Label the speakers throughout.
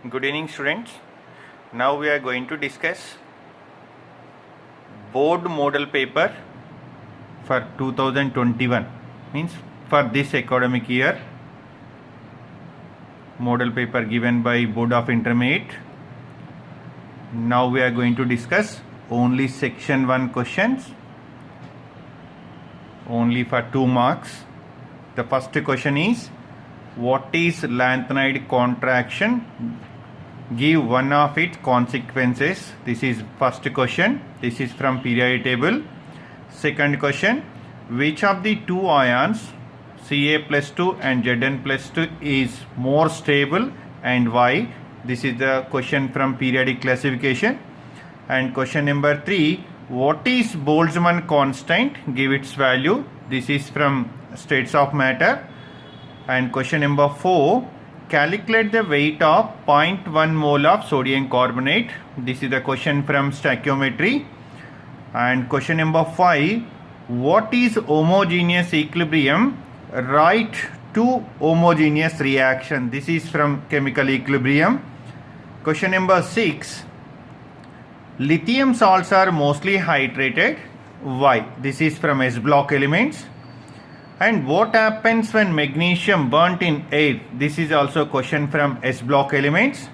Speaker 1: Good evening, students. Now we are going to discuss board model paper for 2021, means for this academic year, model paper given by Board of Intermediate. Now we are going to discuss only section 1 questions, only for 2 marks. The first question is, what is lanthanide contraction? Give one of its consequences. This is first question. This is from periodic table. Second question, which of the two ions Ca+2 and Zn+2 is more stable and why? This is the question from periodic classification. And question number 3, what is Boltzmann constant? Give its value. This is from states of matter. And question number 4, calculate the weight of 0.1 mole of sodium carbonate. This is the question from stoichiometry. And question number 5, what is homogeneous equilibrium? Write two homogeneous reaction. This is from chemical equilibrium. Question number 6, lithium salts are mostly hydrated. Why? This is from S block elements. And what happens when magnesium burnt in air? This is also question from S block elements.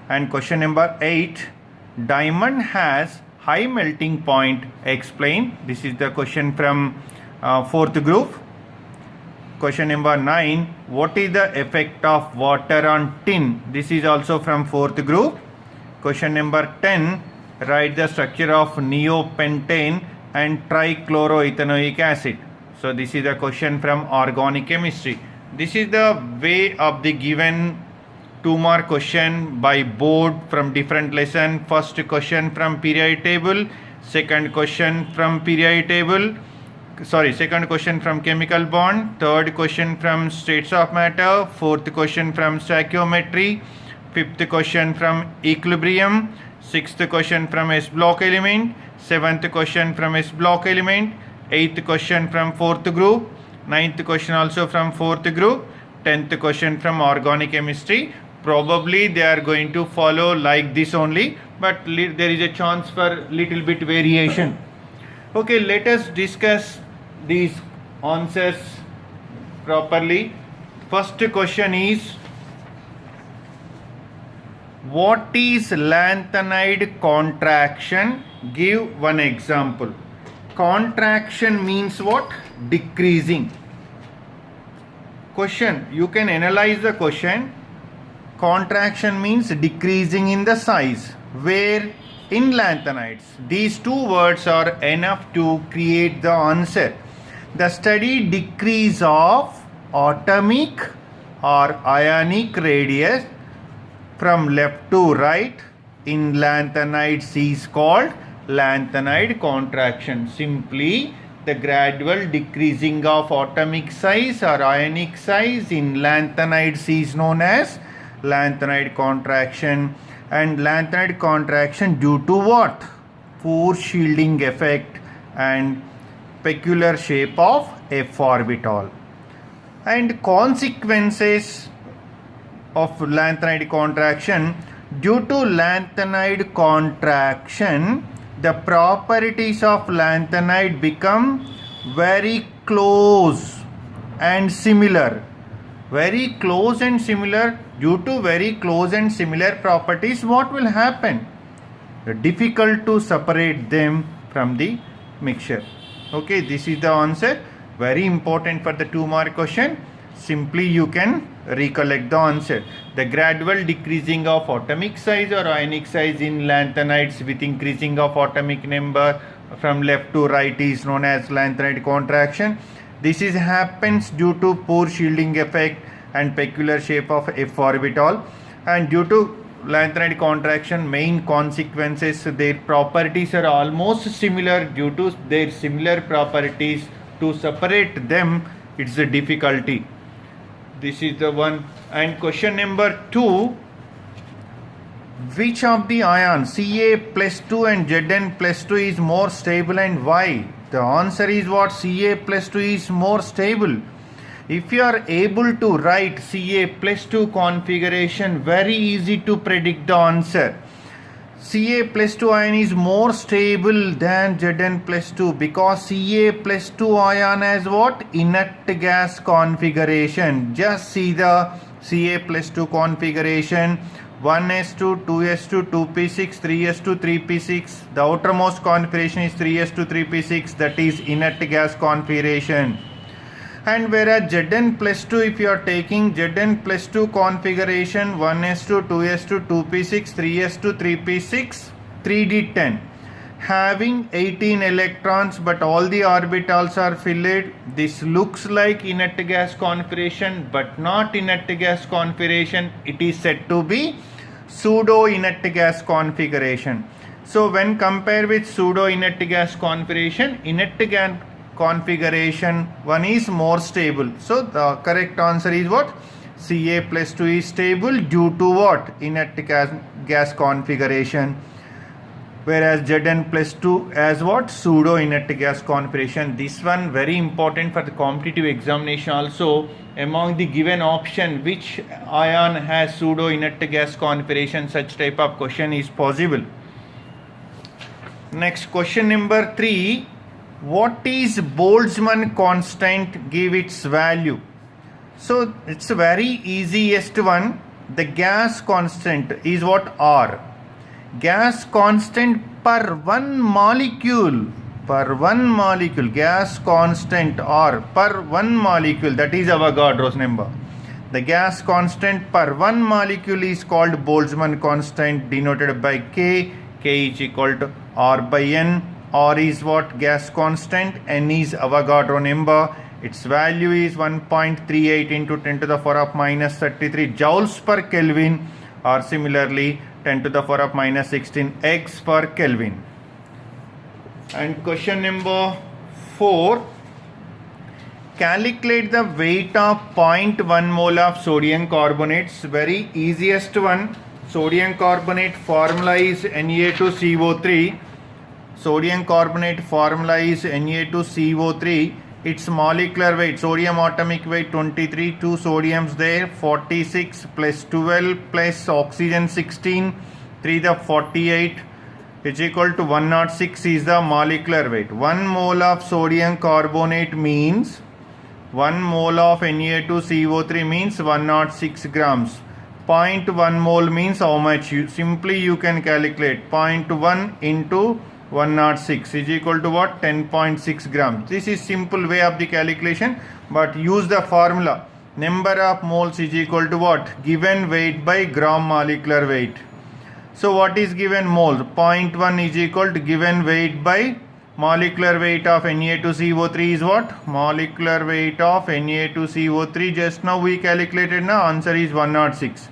Speaker 1: And question number 8, diamond has high melting point. Explain. This is the question from 4th group. Question number 9, what is the effect of water on tin? This is also from 4th group. Question number 10, write the structure of neopentane and trichloroethanoic acid. So this is the question from organic chemistry. This is the way of the given 2-mark question by board from different lesson. First question from periodic table, second question from second question from chemical bond, third question from states of matter, fourth question from stoichiometry, fifth question from equilibrium, sixth question from S block element, seventh question from S block element, 8th question from 4th group, 9th question also from 4th group, 10th question from organic chemistry. Probably they are going to follow like this only, but there is a chance for little bit variation. Okay, let us discuss these answers properly. First question is, what is lanthanide contraction? Give one example. Contraction means what? Decreasing. Question, you can analyze the question. Contraction means decreasing in the size. Where? In lanthanides. These two words are enough to create the answer. The steady decrease of atomic or ionic radius from left to right in lanthanides is called lanthanide contraction. Simply the gradual decreasing of atomic size or ionic size in lanthanides is known as lanthanide contraction. And lanthanide contraction due to what? Force shielding effect and peculiar shape of f orbital. And consequences of lanthanide contraction: due to lanthanide contraction, the properties of lanthanide become very close and similar. Very close and similar. Due to very close and similar properties, what will happen? Difficult to separate them from the mixture. Okay, this is the answer. Very important for the 2-mark question. Simply you can recollect the answer. The gradual decreasing of atomic size or ionic size in lanthanides with increasing of atomic number from left to right is known as lanthanide contraction. This is happens due to pore shielding effect and peculiar shape of f orbital. And due to lanthanide contraction, main consequences, their properties are almost similar. Due to their similar properties, to separate them, it's a difficulty. This is the one. And question number 2, which of the ions Ca+2 and Zn+2 is more stable and why? The answer is what? Ca+2 is more stable. If you are able to write Ca plus 2 configuration, very easy to predict the answer. Ca plus 2 ion is more stable than Zn plus 2 because Ca plus 2 ion has what? Inert gas configuration. Just see the Ca plus 2 configuration. 1s2, 2s2, 2p6, 3s2, 3p6. The outermost configuration is 3s2, 3p6. That is inert gas configuration. And whereas Zn plus 2, if you are taking Zn plus 2 configuration 1s2, 2s2, 2p6, 3s2, 3p6, 3d10, having 18 electrons but all the orbitals are filled. This looks like inert gas configuration but not inert gas configuration. It is said to be pseudo inert gas configuration. So when compared with pseudo inert gas configuration, inert gas configuration one is more stable. So the correct answer is what? Ca plus 2 is stable due to what? Inert gas configuration. Whereas Zn plus 2 as what? Pseudo inert gas configuration. This one very important for the competitive examination also. Among the given option, which ion has pseudo inert gas configuration, such type of question is possible. Next, question number 3. What is Boltzmann constant? Give its value. So it's a very easiest one. The gas constant is what? R. Gas constant per one molecule. Per one molecule. Gas constant R per one molecule. That is Avogadro's number. The gas constant per one molecule is called Boltzmann constant, denoted by K. K is equal to R by N. R is what? Gas constant. N is Avogadro number. Its value is 1.38 into 10 to the power of minus 33 joules per Kelvin, or similarly 10 to the power of minus 16 eggs per Kelvin. And question number 4. Calculate the weight of 0.1 mole of sodium carbonates. Very easiest one. Sodium carbonate formula is Na2CO3. Sodium carbonate formula is Na2CO3. Its molecular weight, sodium atomic weight 23, 2 sodiums there, 46 plus 12 plus oxygen 16, 3 the 48, is equal to 106 is the molecular weight. 1 mole of sodium carbonate means 1 mole of Na2CO3 means 106 grams. 0.1 mole means how much? You can calculate 0.1 into 106 is equal to what? 10.6 grams. This is simple way of the calculation, but use the formula. Number of moles is equal to what? Given weight by gram molecular weight. So what is given mole? 0.1 is equal to given weight by molecular weight of Na2CO3 is what? Molecular weight of Na2CO3 just now we calculated. Now answer is 106.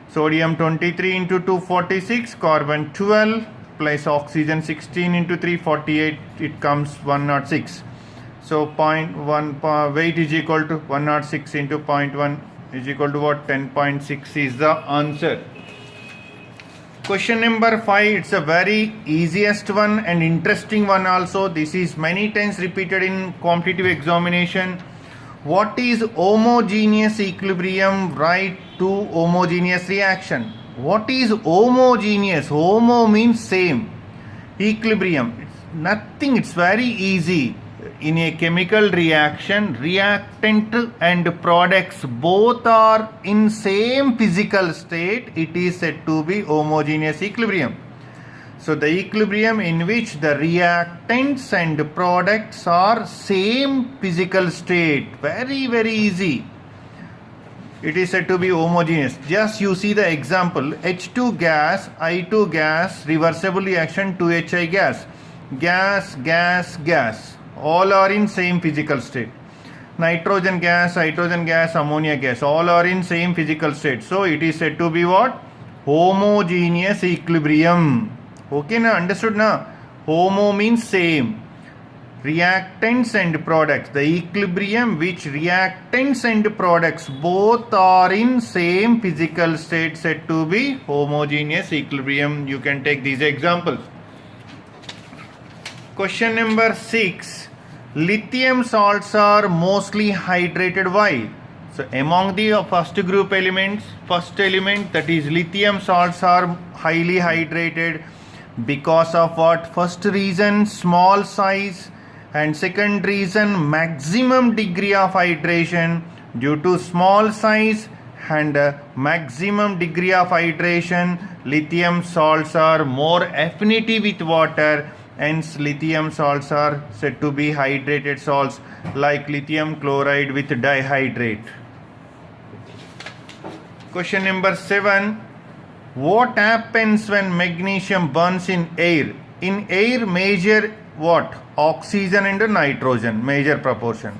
Speaker 1: Sodium 23 into 246, carbon 12 plus oxygen 16 into 348, it comes 106. So 0.1 weight is equal to 106 into 0.1 is equal to what? 10.6 is the answer. Question number 5. It's a very easiest one and interesting one also. This is many times repeated in competitive examination. What is homogeneous equilibrium? Write to homogeneous reaction. What is homogeneous? Homo means same. Equilibrium, it's nothing. It's very easy. In a chemical reaction, reactant and products both are in same physical state. It is said to be homogeneous equilibrium. So the equilibrium in which the reactants and products are same physical state. Very, very easy. It is said to be homogeneous. Just you see the example. H2 gas, I2 gas, reversible reaction 2HI gas. Gas, gas, gas. All are in same physical state. Nitrogen gas, hydrogen gas, ammonia gas. All are in same physical state. So it is said to be what? Homogeneous equilibrium. Okay na? Understood na? Homo means same. Reactants and products. The equilibrium which reactants and products both are in same physical state said to be homogeneous equilibrium. You can take these examples. Question number 6. Lithium salts are mostly hydrated. Why? So among the first group elements, first element, that is lithium salts, are highly hydrated because of what? First reason, small size, and second reason, maximum degree of hydration. Due to small size and maximum degree of hydration, lithium salts are more affinity with water. Hence, lithium salts are said to be hydrated salts, like lithium chloride with dihydrate. Question number 7. What happens when magnesium burns in air? In air, major what? Oxygen and nitrogen, major proportion.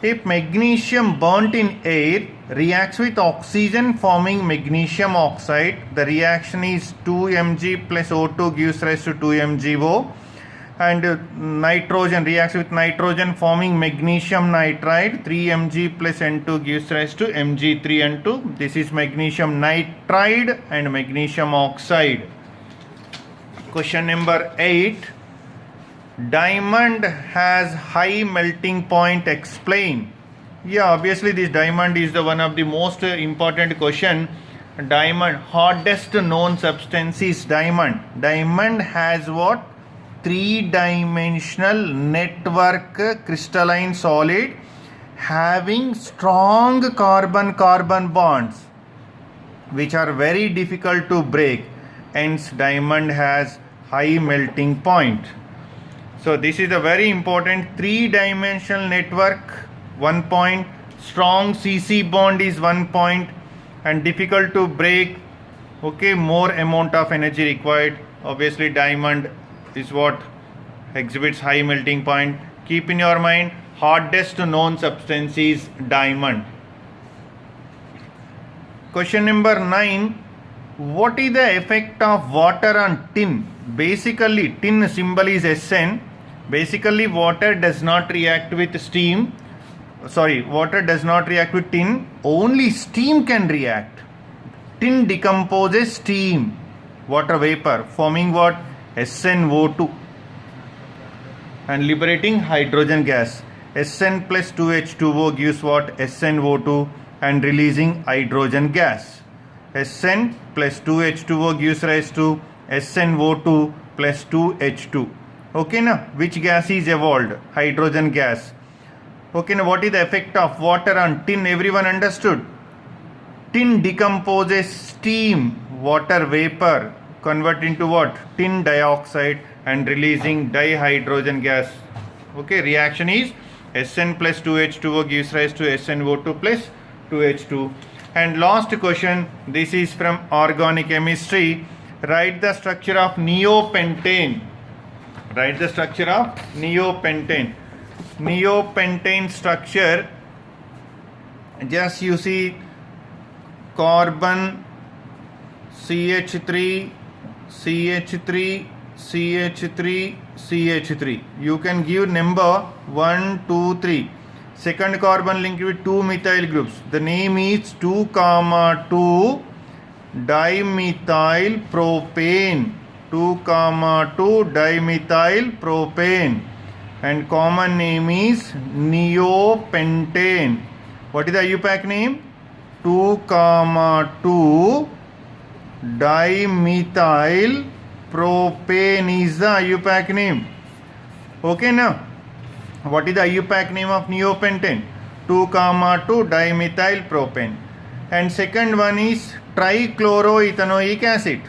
Speaker 1: If magnesium burnt in air reacts with oxygen forming magnesium oxide, the reaction is 2 Mg plus O2 gives rise to 2 MgO, and nitrogen reacts with nitrogen forming magnesium nitride, 3 Mg plus N2 gives rise to Mg3N2. This is magnesium nitride and magnesium oxide. Question number 8. Diamond has high melting point. Explain. Yeah, obviously this diamond is the one of the most important question. Diamond, hardest known substance is diamond. Diamond has what? Three-dimensional network crystalline solid having strong carbon-carbon bonds which are very difficult to break. Hence, diamond has high melting point. So this is a very important three-dimensional network. 1 point. Strong CC bond is 1 point, and difficult to break. Okay, more amount of energy required. Obviously, diamond is what exhibits high melting point. Keep in your mind, hardest known substance is diamond. Question number 9. What is the effect of water on tin? Basically, tin symbol is SN. Basically, water does not react with steam. Water does not react with tin. Only steam can react. Tin decomposes steam, water vapor, forming what? SnO2, and liberating hydrogen gas. Sn plus 2H2O gives what? SnO2, and releasing hydrogen gas. Sn plus 2H2O gives rise to SnO2 plus 2H2. Okay, now which gas is evolved? Hydrogen gas. Okay, now what is the effect of water on tin? Everyone understood? Tin decomposes steam, water vapor, convert into what? Tin dioxide, and releasing dihydrogen gas. Okay, reaction is Sn plus 2H2O gives rise to SnO2 plus 2H2. And last question, this is from organic chemistry. Write the structure of neopentane. Write the structure of neopentane. Neopentane structure, just you see carbon, CH3, CH3, CH3, CH3. You can give number 1, 2, 3. Second carbon linked with 2 methyl groups. The name is 2,2 dimethyl propane. 2,2 dimethyl propane. And common name is neopentane. What is the IUPAC name? 2,2 dimethyl propane is the IUPAC name. Okay, now what is the IUPAC name of neopentane? 2,2 dimethyl propane. And second one is trichloroethanoic acid.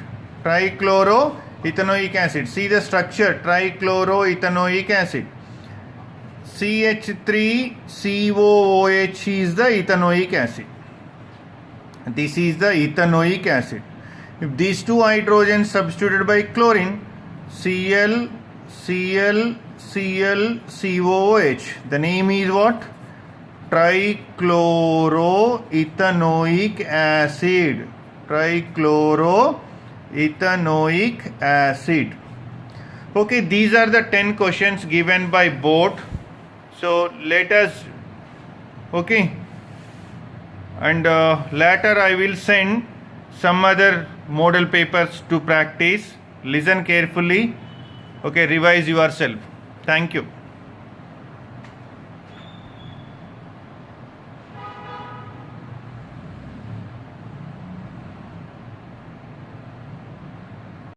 Speaker 1: Trichloroethanoic acid. See the structure, trichloroethanoic acid. CH3COOH is the ethanoic acid. This is the ethanoic acid. If these two hydrogens substituted by chlorine, Cl, Cl, Cl, COOH, the name is what? Trichloroethanoic acid. Trichloroethanoic acid. Okay, these are the 10 questions given by board. So let us, okay, and later I will send some other model papers to practice. Listen carefully. Okay, revise yourself. Thank you.